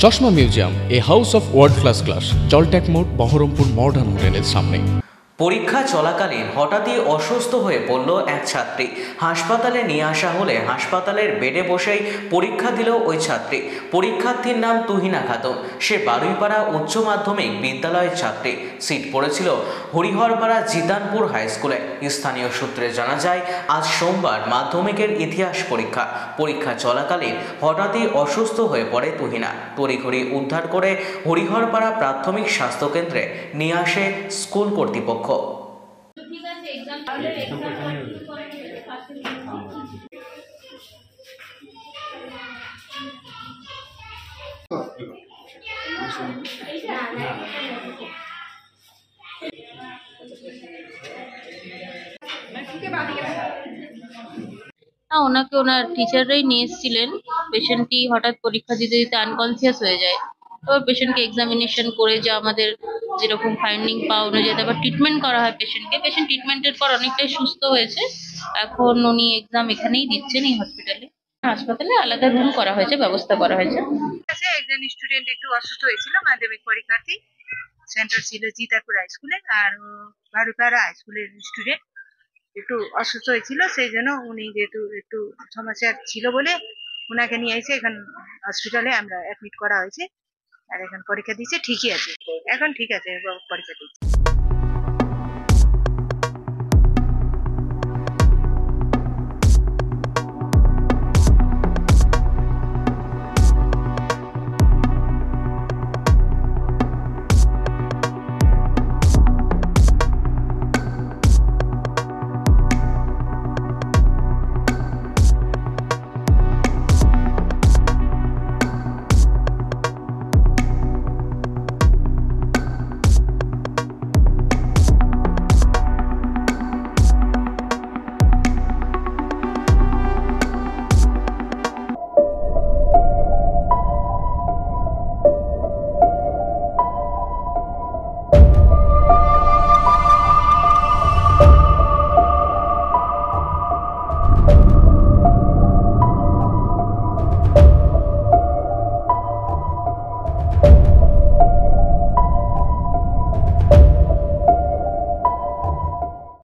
চশমা museum, a house of world class, জলট্যাক মোড়, বহরমপুর মডার্ন হোটেলের সামনে। পরীক্ষা চলাকালীন হঠাৎই অসুস্থ হয়ে পড়ল এক ছাত্রী। হাসপাতালে নিয়ে আসা হলে হাসপাতালের বেডে বসেই পরীক্ষা দিল ওই ছাত্রী। পরীক্ষার্থীর নাম তুহিনা খাতুন। সে বারুইপাড়া উচ্চ মাধ্যমিক বিদ্যালয়ের ছাত্রী। সিট পড়েছিল হরিহরপাড়া জিতানপুর হাই স্কুলে। স্থানীয় সূত্রে জানা যায়, আজ সোমবার মাধ্যমিকের ইতিহাস পরীক্ষা। পরীক্ষা চলাকালীন হঠাৎই অসুস্থ হয়ে পড়ে তুহিনা। তড়িঘড়ি উদ্ধার করে হরিহরপাড়া প্রাথমিক স্বাস্থ্যকেন্দ্রে নিয়ে আসে স্কুল কর্তৃপক্ষ। ওনাকে ওনার টিচাররাই নিয়ে এসেছিলেন। পেশেন্টটি হঠাৎ পরীক্ষা দিতে দিতে আনকনসিয়াস হয়ে যায়। তারপর পেশেন্টকে এক্সামিনেশন করে যা আমাদের যেরকম ফাইন্ডিং পাওয়া অনুযায়ী তারপর ট্রিটমেন্ট করা হয় পেশেন্টকে। পেশেন্ট ট্রিটমেন্টের পর অনেকটাই সুস্থ হয়েছে। এখন উনি এক্সাম এখানেই দিচ্ছেন, এই হসপিটালে। হাসপাতালে আলাদা রুম করা হয়েছে, ব্যবস্থা করা হয়েছে। একজন স্টুডেন্ট একটু অসুস্থ হয়েছিল, মাধ্যমিক পরীক্ষার্থী। সেন্টার ছিল জিতাপুর হাই স্কুলে, আর বারুইপাড়া হাই স্কুলের স্টুডেন্ট। একটু অসুস্থ হয়েছিল, সেই জন্য উনি যেহেতু একটু সমস্যা ছিল বলে ওনাকে নিয়ে এসে এখন হসপিটালে আমরা অ্যাডমিট করা হয়েছে। আর এখন পরীক্ষা দিচ্ছে, ঠিকই আছে, এখন ঠিক আছে পরীক্ষা দিচ্ছে।